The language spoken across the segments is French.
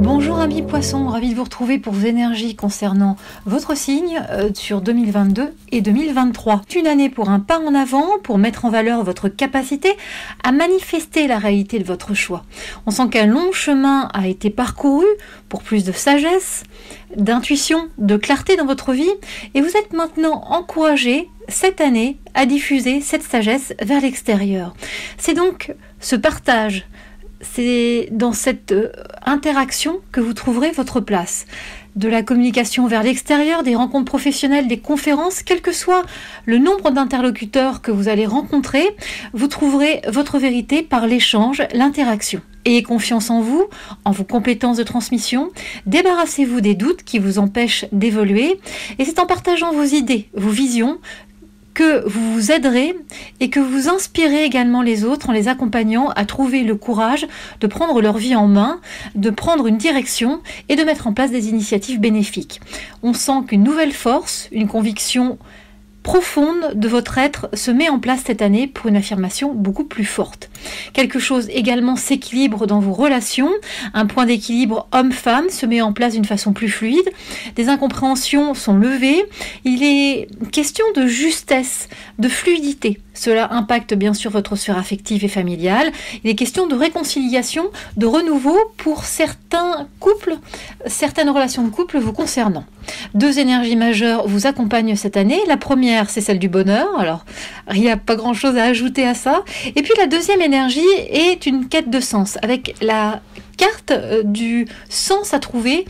Bonjour amis poissons, ravi de vous retrouver pour vos énergies concernant votre signe sur 2022 et 2023. Une année pour un pas en avant, pour mettre en valeur votre capacité à manifester la réalité de votre choix. On sent qu'un long chemin a été parcouru pour plus de sagesse, d'intuition, de clarté dans votre vie et vous êtes maintenant encouragé cette année à diffuser cette sagesse vers l'extérieur. C'est donc ce partage. C'est dans cette interaction que vous trouverez votre place. De la communication vers l'extérieur, des rencontres professionnelles, des conférences, quel que soit le nombre d'interlocuteurs que vous allez rencontrer, vous trouverez votre vérité par l'échange, l'interaction. Ayez confiance en vous, en vos compétences de transmission, débarrassez-vous des doutes qui vous empêchent d'évoluer, et c'est en partageant vos idées, vos visions, que vous vous aiderez et que vous inspirez également les autres en les accompagnant à trouver le courage de prendre leur vie en main, de prendre une direction et de mettre en place des initiatives bénéfiques. On sent qu'une nouvelle force, une conviction profonde de votre être se met en place cette année pour une affirmation beaucoup plus forte. Quelque chose également s'équilibre dans vos relations, un point d'équilibre homme-femme se met en place d'une façon plus fluide, des incompréhensions sont levées, il est question de justesse, de fluidité. Cela impacte bien sûr votre sphère affective et familiale. Il est question de réconciliation, de renouveau pour certains couples, certaines relations de couple vous concernant. Deux énergies majeures vous accompagnent cette année. La première, c'est celle du bonheur. Alors, il n'y a pas grand-chose à ajouter à ça. Et puis la deuxième énergie est une quête de sens, avec la carte du sens à trouver,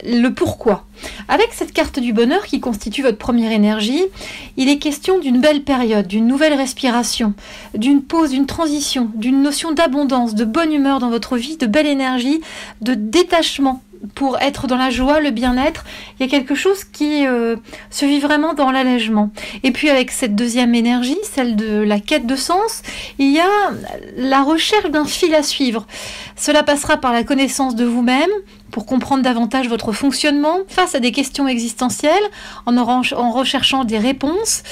le pourquoi. Avec cette carte du bonheur qui constitue votre première énergie, il est question d'une belle période, d'une nouvelle respiration, d'une pause, d'une transition, d'une notion d'abondance, de bonne humeur dans votre vie, de belle énergie, de détachement pour être dans la joie, le bien-être. Il y a quelque chose qui se vit vraiment dans l'allègement. Et puis avec cette deuxième énergie, celle de la quête de sens, il y a la recherche d'un fil à suivre. Cela passera par la connaissance de vous-même, pour comprendre davantage votre fonctionnement face à des questions existentielles, en recherchant des réponses.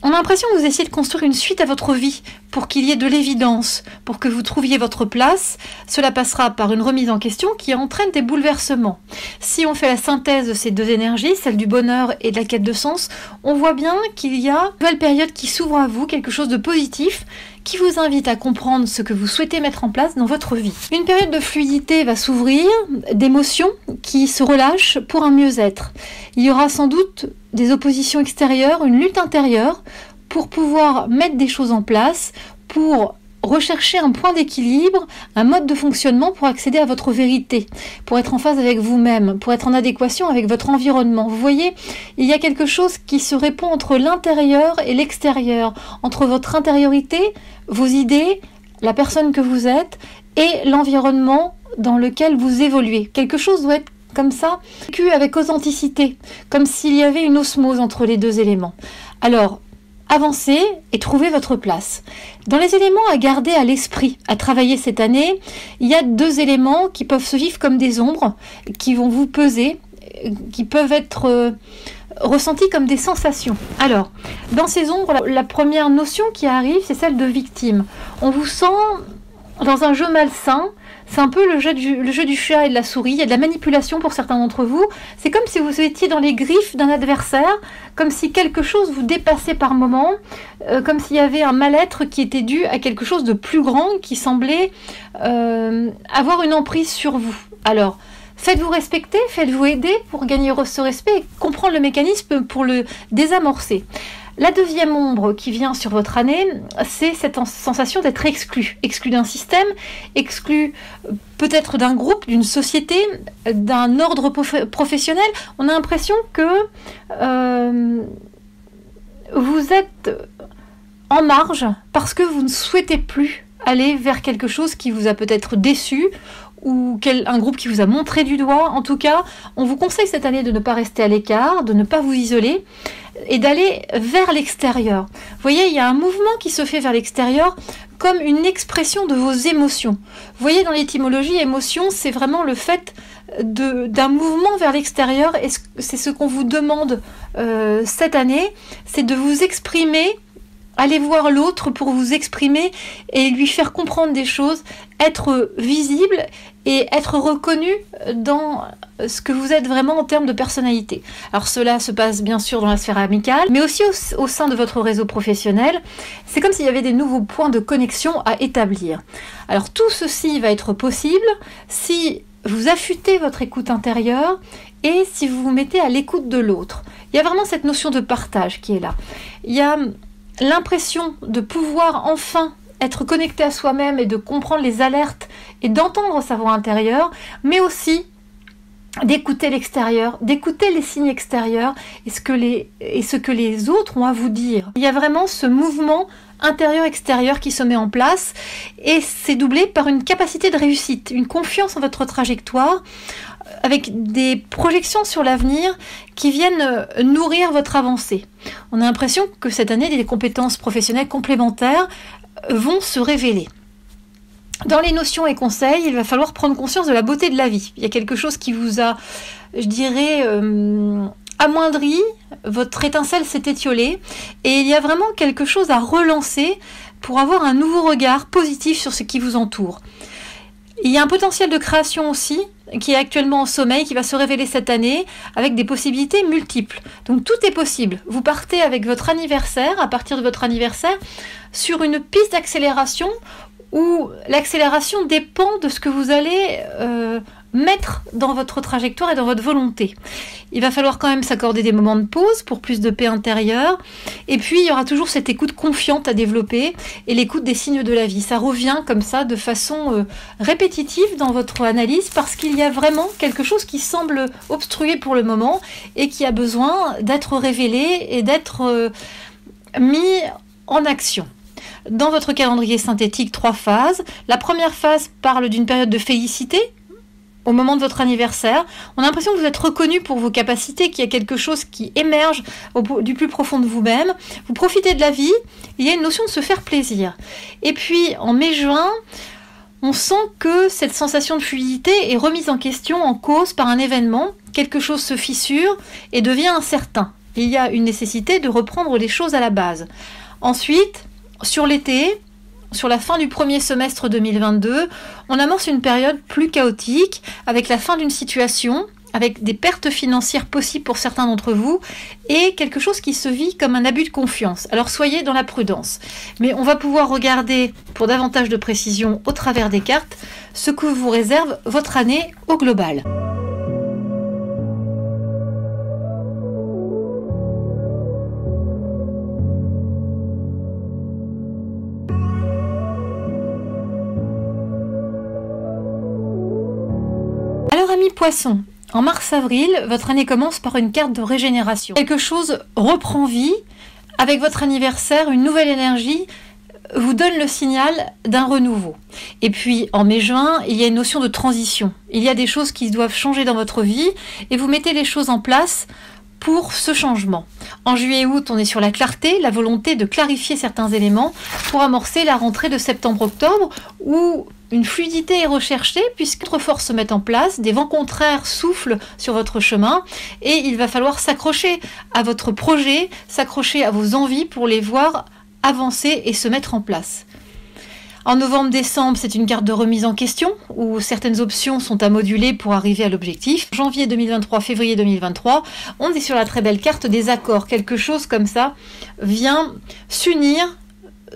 On a l'impression que vous essayez de construire une suite à votre vie pour qu'il y ait de l'évidence, pour que vous trouviez votre place. Cela passera par une remise en question qui entraîne des bouleversements. Si on fait la synthèse de ces deux énergies, celle du bonheur et de la quête de sens, on voit bien qu'il y a une nouvelle période qui s'ouvre à vous, quelque chose de positif, qui vous invite à comprendre ce que vous souhaitez mettre en place dans votre vie. Une période de fluidité va s'ouvrir, d'émotions qui se relâchent pour un mieux-être. Il y aura sans doute des oppositions extérieures, une lutte intérieure pour pouvoir mettre des choses en place, pour rechercher un point d'équilibre, un mode de fonctionnement pour accéder à votre vérité, pour être en phase avec vous-même, pour être en adéquation avec votre environnement. Vous voyez, il y a quelque chose qui se répond entre l'intérieur et l'extérieur, entre votre intériorité, vos idées, la personne que vous êtes et l'environnement dans lequel vous évoluez. Quelque chose doit être comme ça, vécu avec authenticité, comme s'il y avait une osmose entre les deux éléments. Alors, avancez et trouvez votre place. Dans les éléments à garder à l'esprit, à travailler cette année, il y a deux éléments qui peuvent se vivre comme des ombres, qui vont vous peser, qui peuvent être ressentis comme des sensations. Alors, dans ces ombres, la première notion qui arrive, c'est celle de victime. On vous sent dans un jeu malsain. C'est un peu le jeu du chat et de la souris. Il y a de la manipulation pour certains d'entre vous. C'est comme si vous étiez dans les griffes d'un adversaire, comme si quelque chose vous dépassait par moment, comme s'il y avait un mal-être qui était dû à quelque chose de plus grand qui semblait avoir une emprise sur vous. Alors, faites-vous respecter, faites-vous aider pour gagner ce respect et comprendre le mécanisme pour le désamorcer. La deuxième ombre qui vient sur votre année, c'est cette sensation d'être exclu d'un système, exclu peut-être d'un groupe, d'une société, d'un ordre professionnel. On a l'impression que vous êtes en marge parce que vous ne souhaitez plus aller vers quelque chose qui vous a peut-être déçu ou un groupe qui vous a montré du doigt. En tout cas, on vous conseille cette année de ne pas rester à l'écart, de ne pas vous isoler et d'aller vers l'extérieur. Vous voyez, il y a un mouvement qui se fait vers l'extérieur comme une expression de vos émotions. Vous voyez, dans l'étymologie, émotion, c'est vraiment le fait d'un mouvement vers l'extérieur et c'est ce qu'on vous demande cette année, c'est de vous exprimer aller voir l'autre pour vous exprimer et lui faire comprendre des choses, être visible et être reconnu dans ce que vous êtes vraiment en termes de personnalité. Alors cela se passe bien sûr dans la sphère amicale, mais aussi au sein de votre réseau professionnel. C'est comme s'il y avait des nouveaux points de connexion à établir. Alors tout ceci va être possible si vous affûtez votre écoute intérieure et si vous vous mettez à l'écoute de l'autre. Il y a vraiment cette notion de partage qui est là. Il y a l'impression de pouvoir enfin être connecté à soi-même et de comprendre les alertes et d'entendre sa voix intérieure, mais aussi d'écouter l'extérieur, d'écouter les signes extérieurs et ce que les autres ont à vous dire. Il y a vraiment ce mouvement intérieur-extérieur qui se met en place et c'est doublé par une capacité de réussite, une confiance en votre trajectoire, avec des projections sur l'avenir qui viennent nourrir votre avancée. On a l'impression que cette année, des compétences professionnelles complémentaires vont se révéler. Dans les notions et conseils, il va falloir prendre conscience de la beauté de la vie. Il y a quelque chose qui vous a, je dirais, amoindri, votre étincelle s'est étiolée, et il y a vraiment quelque chose à relancer pour avoir un nouveau regard positif sur ce qui vous entoure. Il y a un potentiel de création aussi, qui est actuellement en sommeil, qui va se révéler cette année, avec des possibilités multiples. Donc tout est possible. Vous partez avec votre anniversaire, à partir de votre anniversaire, sur une piste d'accélération, où l'accélération dépend de ce que vous allez mettre dans votre trajectoire et dans votre volonté. Il va falloir quand même s'accorder des moments de pause pour plus de paix intérieure. Et puis, il y aura toujours cette écoute confiante à développer et l'écoute des signes de la vie. Ça revient comme ça de façon répétitive dans votre analyse parce qu'il y a vraiment quelque chose qui semble obstrué pour le moment et qui a besoin d'être révélé et d'être mis en action. Dans votre calendrier synthétique, 3 phases. La première phase parle d'une période de félicité au moment de votre anniversaire. On a l'impression que vous êtes reconnu pour vos capacités, qu'il y a quelque chose qui émerge du plus profond de vous-même. Vous profitez de la vie, il y a une notion de se faire plaisir. Et puis, en mai-juin, on sent que cette sensation de fluidité est remise en question, en cause par un événement. Quelque chose se fissure et devient incertain. Il y a une nécessité de reprendre les choses à la base. Ensuite, sur l'été, sur la fin du premier semestre 2022, on amorce une période plus chaotique, avec la fin d'une situation, avec des pertes financières possibles pour certains d'entre vous, et quelque chose qui se vit comme un abus de confiance. Alors soyez dans la prudence. Mais on va pouvoir regarder, pour davantage de précision, au travers des cartes, ce que vous réserve votre année au global. Alors amis poissons, en mars-avril, votre année commence par une carte de régénération. Quelque chose reprend vie, avec votre anniversaire, une nouvelle énergie vous donne le signal d'un renouveau. Et puis en mai-juin, il y a une notion de transition. Il y a des choses qui doivent changer dans votre vie et vous mettez les choses en place pour ce changement. En juillet-août, on est sur la clarté, la volonté de clarifier certains éléments pour amorcer la rentrée de septembre-octobre où une fluidité est recherchée puisque d'autres forces se mettent en place, des vents contraires soufflent sur votre chemin et il va falloir s'accrocher à votre projet, s'accrocher à vos envies pour les voir avancer et se mettre en place. En novembre-décembre, c'est une carte de remise en question où certaines options sont à moduler pour arriver à l'objectif. Janvier 2023, février 2023, on est sur la très belle carte des accords. Quelque chose comme ça vient s'unir,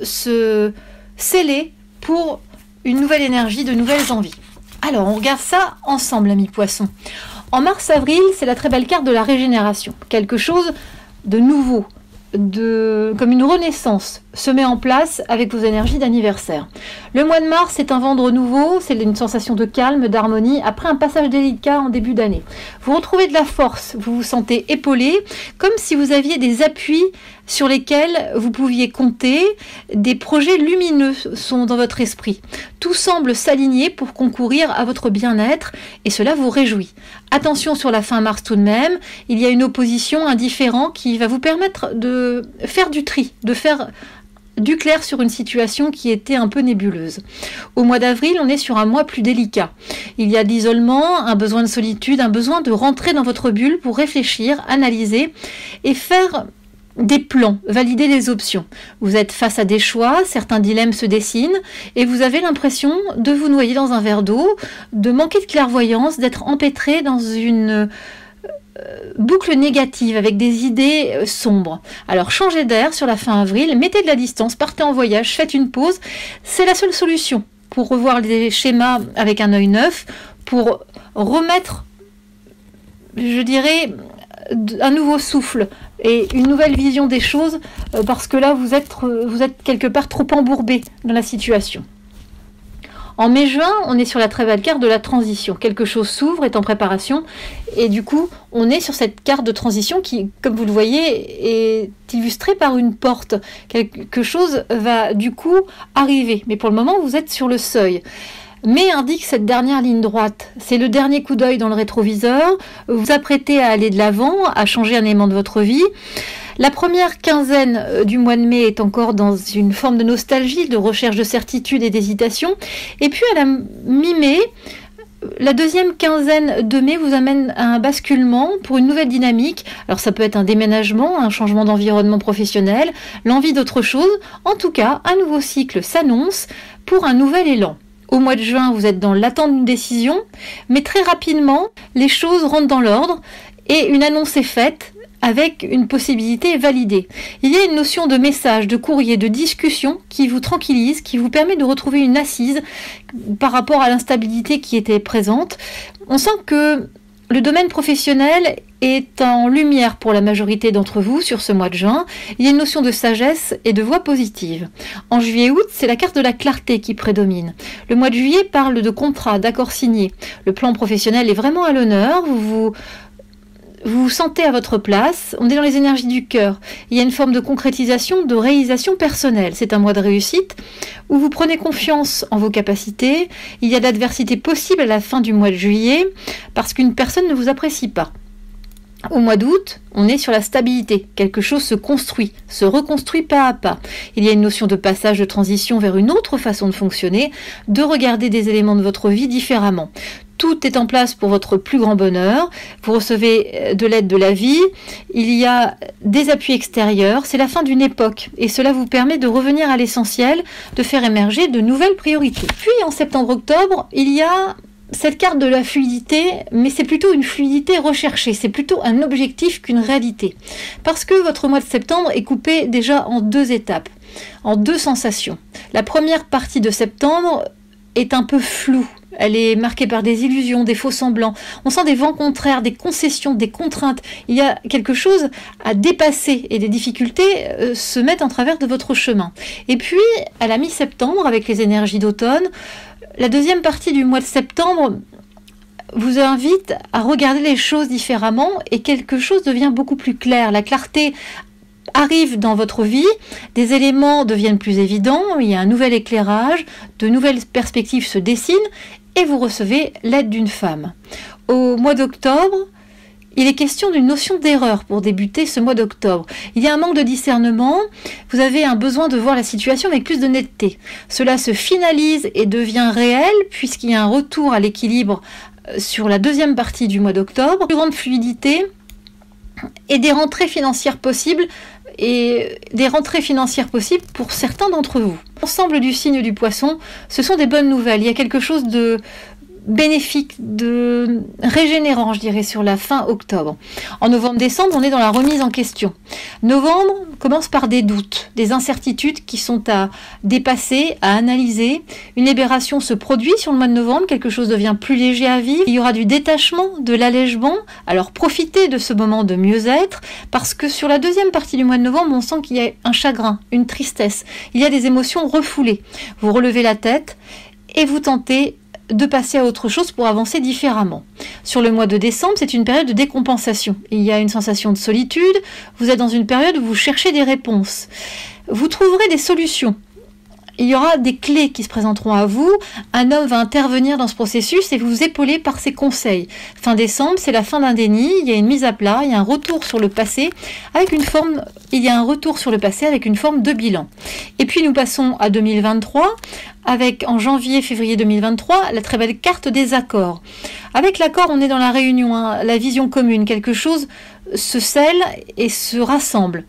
se sceller pour une nouvelle énergie, de nouvelles envies. Alors, on regarde ça ensemble, amis poissons. En mars-avril, c'est la très belle carte de la régénération. Quelque chose de nouveau, comme une renaissance se met en place avec vos énergies d'anniversaire. Le mois de mars, c'est un vendre nouveau, c'est une sensation de calme, d'harmonie, après un passage délicat en début d'année. Vous retrouvez de la force, vous vous sentez épaulé, comme si vous aviez des appuis sur lesquels vous pouviez compter, des projets lumineux sont dans votre esprit. Tout semble s'aligner pour concourir à votre bien-être et cela vous réjouit. Attention sur la fin mars tout de même, il y a une opposition, un différend qui va vous permettre de faire du tri, de faire du clair sur une situation qui était un peu nébuleuse. Au mois d'avril, on est sur un mois plus délicat. Il y a de l'isolement, un besoin de solitude, un besoin de rentrer dans votre bulle pour réfléchir, analyser et faire des plans, valider des options. Vous êtes face à des choix, certains dilemmes se dessinent et vous avez l'impression de vous noyer dans un verre d'eau, de manquer de clairvoyance, d'être empêtré dans une boucle négative avec des idées sombres. Alors changez d'air sur la fin avril, mettez de la distance, partez en voyage, faites une pause. C'est la seule solution pour revoir les schémas avec un œil neuf, pour remettre, je dirais, un nouveau souffle et une nouvelle vision des choses, parce que là vous êtes quelque part trop embourbé dans la situation. En mai-juin, on est sur la très belle carte de la transition. Quelque chose s'ouvre, est en préparation, et du coup, on est sur cette carte de transition qui, comme vous le voyez, est illustrée par une porte. Quelque chose va du coup arriver, mais pour le moment, vous êtes sur le seuil. Mais indique cette dernière ligne droite. C'est le dernier coup d'œil dans le rétroviseur. Vous vous apprêtez à aller de l'avant, à changer un élément de votre vie. La première quinzaine du mois de mai est encore dans une forme de nostalgie, de recherche de certitude et d'hésitation. Et puis à la mi-mai, la deuxième quinzaine de mai vous amène à un basculement pour une nouvelle dynamique. Alors ça peut être un déménagement, un changement d'environnement professionnel, l'envie d'autre chose. En tout cas, un nouveau cycle s'annonce pour un nouvel élan. Au mois de juin, vous êtes dans l'attente d'une décision, mais très rapidement, les choses rentrent dans l'ordre et une annonce est faite avec une possibilité validée. Il y a une notion de message, de courrier, de discussion qui vous tranquillise, qui vous permet de retrouver une assise par rapport à l'instabilité qui était présente. On sent que le domaine professionnel est en lumière pour la majorité d'entre vous sur ce mois de juin. Il y a une notion de sagesse et de voix positive. En juillet-août, c'est la carte de la clarté qui prédomine. Le mois de juillet parle de contrats, d'accords signés. Le plan professionnel est vraiment à l'honneur. Vous vous sentez à votre place, on est dans les énergies du cœur. Il y a une forme de concrétisation, de réalisation personnelle. C'est un mois de réussite où vous prenez confiance en vos capacités. Il y a de l'adversité possible à la fin du mois de juillet parce qu'une personne ne vous apprécie pas. Au mois d'août, on est sur la stabilité. Quelque chose se construit, se reconstruit pas à pas. Il y a une notion de passage, de transition vers une autre façon de fonctionner, de regarder des éléments de votre vie différemment. Tout est en place pour votre plus grand bonheur. Vous recevez de l'aide de la vie. Il y a des appuis extérieurs. C'est la fin d'une époque. Et cela vous permet de revenir à l'essentiel, de faire émerger de nouvelles priorités. Puis en septembre-octobre, il y a cette carte de la fluidité, mais c'est plutôt une fluidité recherchée. C'est plutôt un objectif qu'une réalité. Parce que votre mois de septembre est coupé déjà en deux étapes, en deux sensations. La première partie de septembre est un peu floue. Elle est marquée par des illusions, des faux semblants. On sent des vents contraires, des concessions, des contraintes. Il y a quelque chose à dépasser et des difficultés se mettent en travers de votre chemin. Et puis, à la mi-septembre, avec les énergies d'automne, la deuxième partie du mois de septembre vous invite à regarder les choses différemment et quelque chose devient beaucoup plus clair. La clarté arrive dans votre vie, des éléments deviennent plus évidents, il y a un nouvel éclairage, de nouvelles perspectives se dessinent et vous recevez l'aide d'une femme. Au mois d'octobre, il est question d'une notion d'erreur pour débuter ce mois d'octobre. Il y a un manque de discernement, vous avez un besoin de voir la situation avec plus de netteté. Cela se finalise et devient réel puisqu'il y a un retour à l'équilibre sur la deuxième partie du mois d'octobre, plus grande fluidité et des rentrées financières possibles pour certains d'entre vous. L'ensemble du signe du poisson, ce sont des bonnes nouvelles. Il y a quelque chose de bénéfique, de régénérant, je dirais, sur la fin octobre. En novembre-décembre, on est dans la remise en question. Novembre commence par des doutes, des incertitudes qui sont à dépasser, à analyser. Une libération se produit sur le mois de novembre, quelque chose devient plus léger à vivre. Il y aura du détachement, de l'allègement. Alors profitez de ce moment de mieux-être, parce que sur la deuxième partie du mois de novembre, on sent qu'il y a un chagrin, une tristesse. Il y a des émotions refoulées. Vous relevez la tête et vous tentez de passer à autre chose pour avancer différemment. Sur le mois de décembre, c'est une période de décompensation. Il y a une sensation de solitude, vous êtes dans une période où vous cherchez des réponses. Vous trouverez des solutions. Il y aura des clés qui se présenteront à vous. Un homme va intervenir dans ce processus et vous épauler par ses conseils. Fin décembre, c'est la fin d'un déni. Il y a une mise à plat, il y a un retour sur le passé avec une forme. Il y a un retour sur le passé avec une forme de bilan. Et puis nous passons à 2023 avec en janvier-février 2023 la très belle carte des accords. Avec l'accord, on est dans la réunion, la vision commune. Quelque chose se scelle et se rassemble.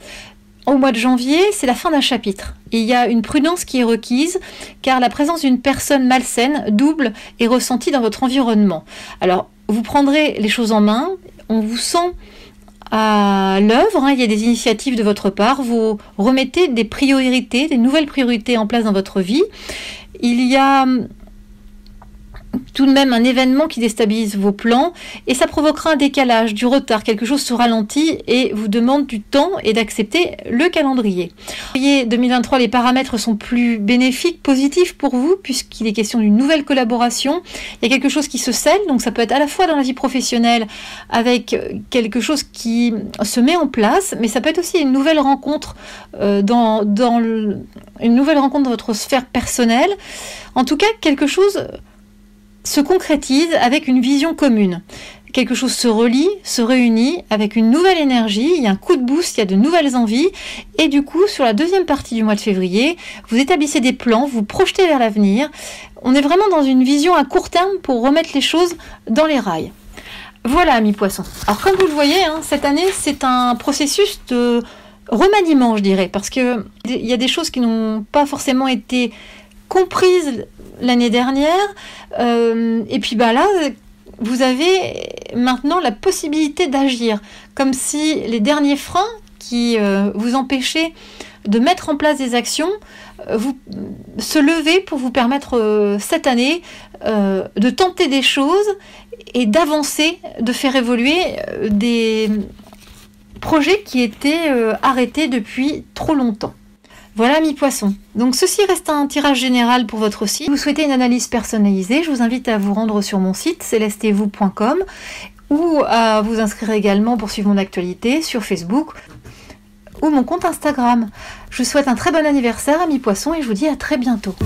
au mois de janvier, c'est la fin d'un chapitre. Il y a une prudence qui est requise, car la présence d'une personne malsaine, double, est ressentie dans votre environnement. Alors, vous prendrez les choses en main, on vous sent à l'œuvre, il y a des initiatives de votre part, vous remettez des priorités, des nouvelles priorités en place dans votre vie. Il y a tout de même un événement qui déstabilise vos plans et ça provoquera un décalage, du retard, quelque chose se ralentit et vous demande du temps et d'accepter le calendrier. En janvier 2023, les paramètres sont plus bénéfiques, positifs pour vous puisqu'il est question d'une nouvelle collaboration. Il y a quelque chose qui se scelle, donc ça peut être à la fois dans la vie professionnelle avec quelque chose qui se met en place, mais ça peut être aussi une nouvelle rencontre une nouvelle rencontre dans votre sphère personnelle. En tout cas, quelque chose se concrétise avec une vision commune. Quelque chose se relie, se réunit avec une nouvelle énergie, il y a un coup de boost, il y a de nouvelles envies et du coup sur la deuxième partie du mois de février, vous établissez des plans, vous projetez vers l'avenir. On est vraiment dans une vision à court terme pour remettre les choses dans les rails. Voilà, amis poissons. Alors comme vous le voyez, cette année c'est un processus de remaniement, je dirais, parce que il y a des choses qui n'ont pas forcément été comprises l'année dernière, et puis là, vous avez maintenant la possibilité d'agir, comme si les derniers freins qui vous empêchaient de mettre en place des actions se levaient pour vous permettre cette année de tenter des choses et d'avancer, de faire évoluer des projets qui étaient arrêtés depuis trop longtemps. Voilà, amis poissons. Donc ceci reste un tirage général pour votre site. Si vous souhaitez une analyse personnalisée, je vous invite à vous rendre sur mon site celestevous.com ou à vous inscrire également pour suivre mon actualité sur Facebook ou mon compte Instagram. Je vous souhaite un très bon anniversaire, amis poissons, et je vous dis à très bientôt.